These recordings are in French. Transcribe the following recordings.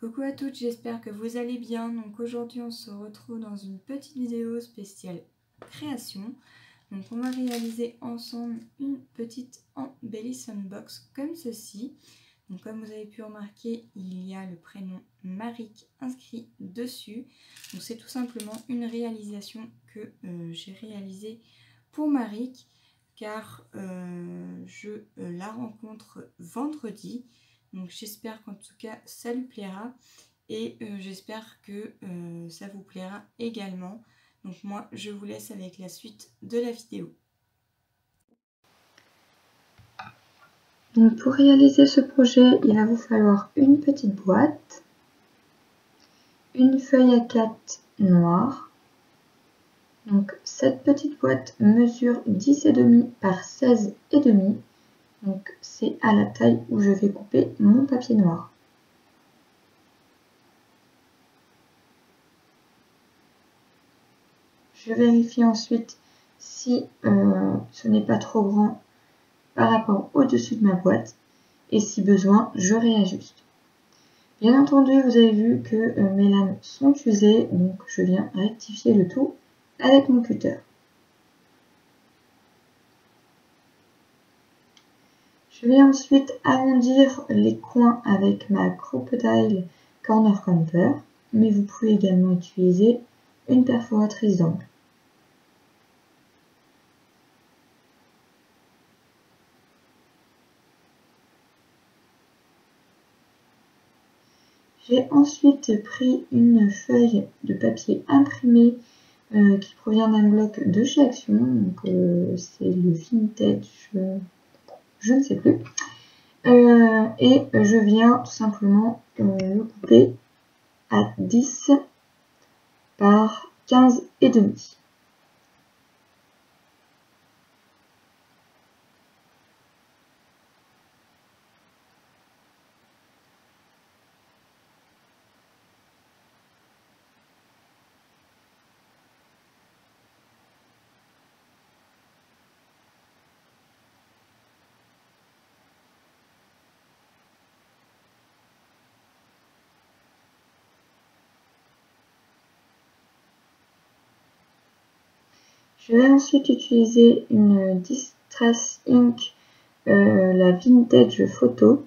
Coucou à toutes, j'espère que vous allez bien. Donc aujourd'hui on se retrouve dans une petite vidéo spéciale création. Donc on va réaliser ensemble une petite embellissement box comme ceci. Donc comme vous avez pu remarquer, il y a le prénom Maric inscrit dessus. Donc c'est tout simplement une réalisation que j'ai réalisée pour Maric car je la rencontre vendredi. Donc j'espère qu'en tout cas ça lui plaira et j'espère que ça vous plaira également. Donc moi je vous laisse avec la suite de la vidéo. Donc pour réaliser ce projet, il va vous falloir une petite boîte, une feuille A4 noire. Donc cette petite boîte mesure 10,5 par 16,5. Donc c'est à la taille où je vais couper mon papier noir. Je vérifie ensuite si ce n'est pas trop grand par rapport au-dessus de ma boîte et si besoin, je réajuste. Bien entendu, vous avez vu que mes lames sont usées, donc je viens rectifier le tout avec mon cutter. Je vais ensuite arrondir les coins avec ma Crocodile Corner Camper, mais vous pouvez également utiliser une perforatrice d'angle. J'ai ensuite pris une feuille de papier imprimé qui provient d'un bloc de chez Action, donc c'est le Vintage, je ne sais plus. Et je viens tout simplement le couper à 10 par 15,5. Je vais ensuite utiliser une Distress Ink, la Vintage Photo.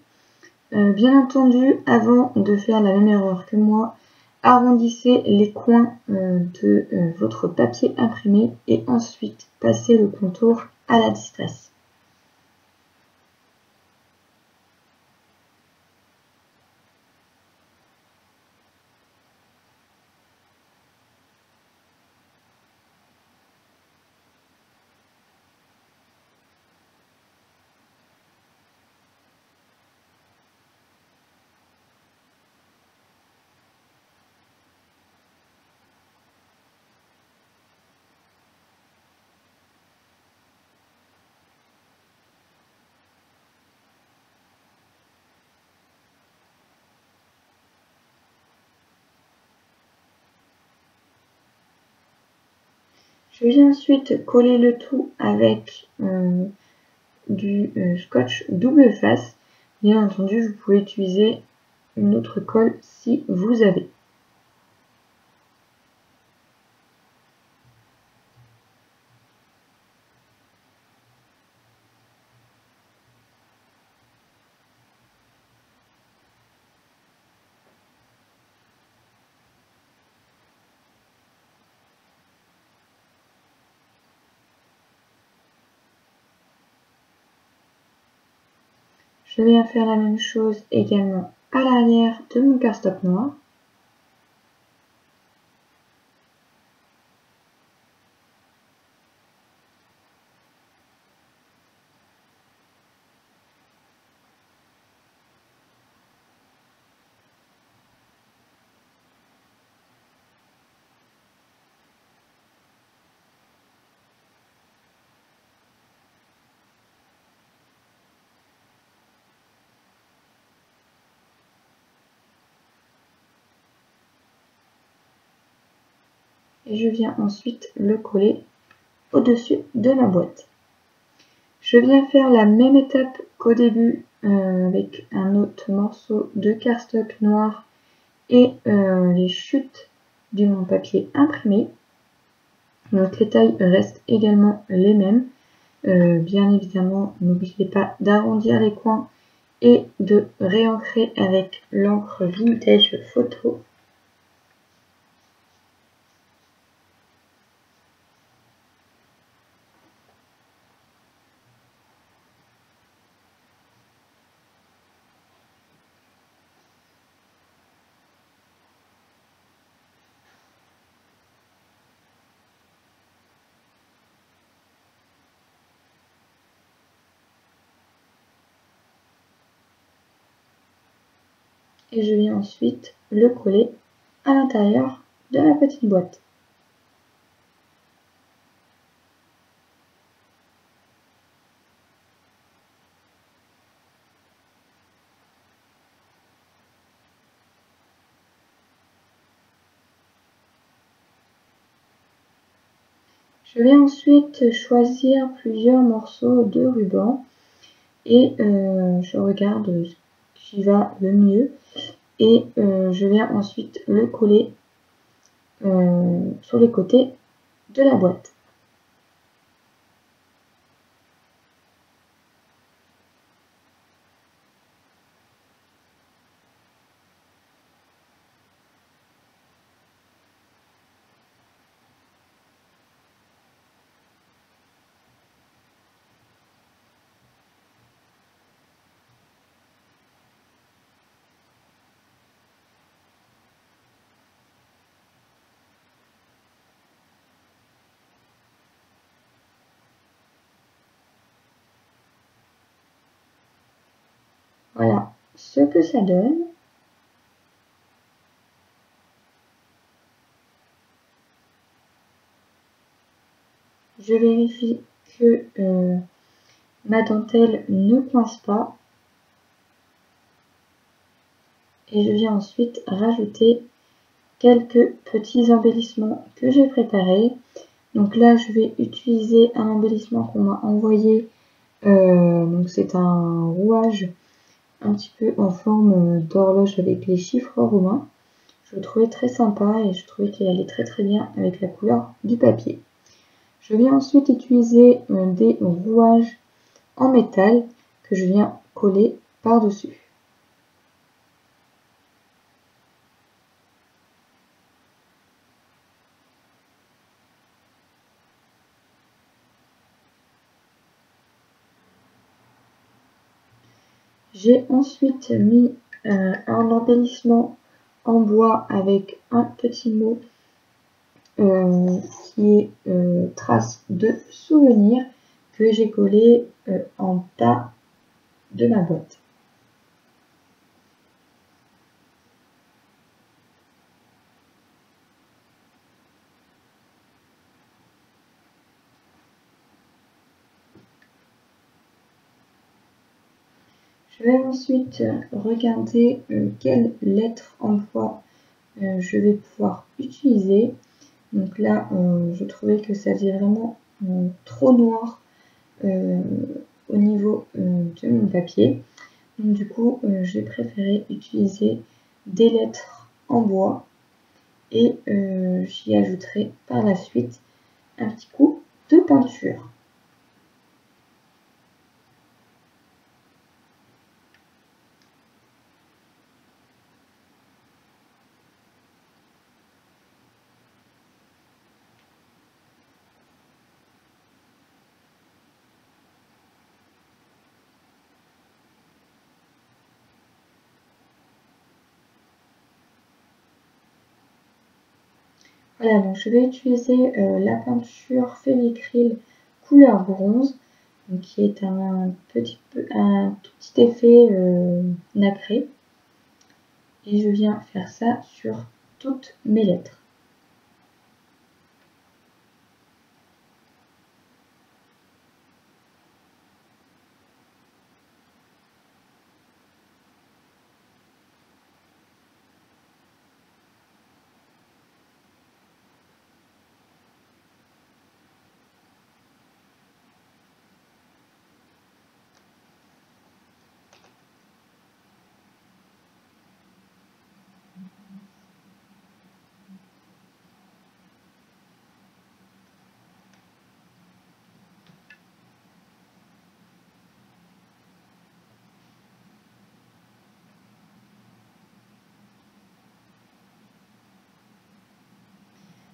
Bien entendu, avant de faire la même erreur que moi, arrondissez les coins de votre papier imprimé et ensuite passez le contour à la Distress. Je vais ensuite coller le tout avec du scotch double face. Bien entendu, vous pouvez utiliser une autre colle si vous avez. Je viens faire la même chose également à l'arrière de mon cardstock noir. Et je viens ensuite le coller au-dessus de ma boîte. Je viens faire la même étape qu'au début avec un autre morceau de cardstock noir et les chutes de mon papier imprimé. Donc les tailles restent également les mêmes. Bien évidemment, n'oubliez pas d'arrondir les coins et de réancrer avec l'encre vintage photo. Et je viens ensuite le coller à l'intérieur de ma petite boîte. Je vais ensuite choisir plusieurs morceaux de ruban et je regarde ce qui va le mieux et je viens ensuite le coller sur les côtés de la boîte. Voilà ce que ça donne. Je vérifie que ma dentelle ne coince pas et je viens ensuite rajouter quelques petits embellissements que j'ai préparés. Donc là, je vais utiliser un embellissement qu'on m'a envoyé. Donc c'est un rouage un petit peu en forme d'horloge avec les chiffres romains. Je le trouvais très sympa et je trouvais qu'il allait très très bien avec la couleur du papier. Je viens ensuite utiliser des rouages en métal que je viens coller par-dessus. J'ai ensuite mis un embellissement en bois avec un petit mot qui est trace de souvenir que j'ai collé en bas de ma boîte. Je vais ensuite regarder quelle lettre en bois je vais pouvoir utiliser. Donc là, je trouvais que ça faisait vraiment trop noir au niveau de mon papier. Donc du coup, j'ai préféré utiliser des lettres en bois et j'y ajouterai par la suite un petit coup de peinture. Voilà, donc je vais utiliser la peinture Févicril couleur bronze, donc qui est un tout petit effet nacré. Et je viens faire ça sur toutes mes lettres.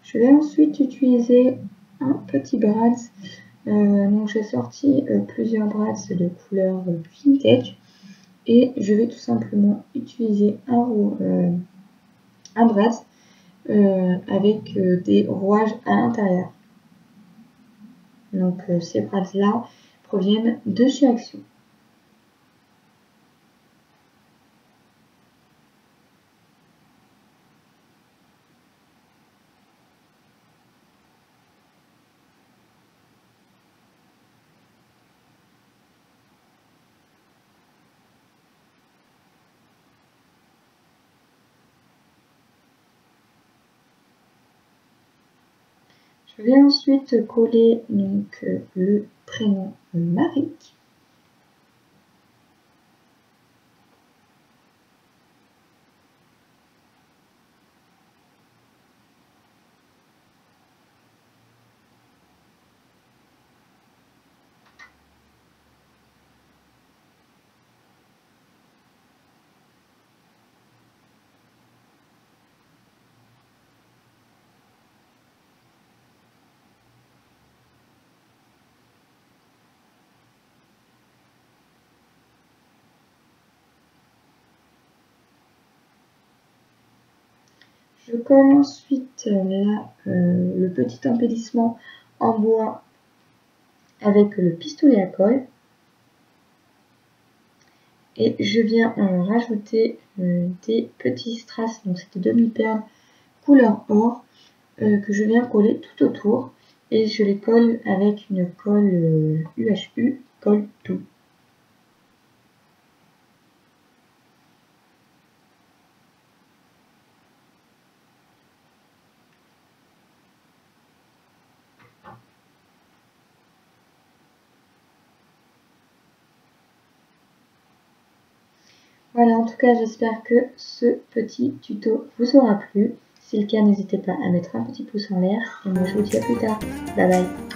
Je vais ensuite utiliser un petit brads. Donc j'ai sorti plusieurs brads de couleur vintage et je vais tout simplement utiliser un brads avec des rouages à l'intérieur. Donc ces brads là proviennent de chez Action. Je vais ensuite coller donc, le prénom Marie. Je colle ensuite là le petit embellissement en bois avec le pistolet à colle. Et je viens rajouter des petits strass, donc c'est des demi-perles couleur or, que je viens coller tout autour. Et je les colle avec une colle UHU, colle tout. Voilà, en tout cas, j'espère que ce petit tuto vous aura plu. Si c'est le cas, n'hésitez pas à mettre un petit pouce en l'air. Et moi, je vous dis à plus tard. Bye bye.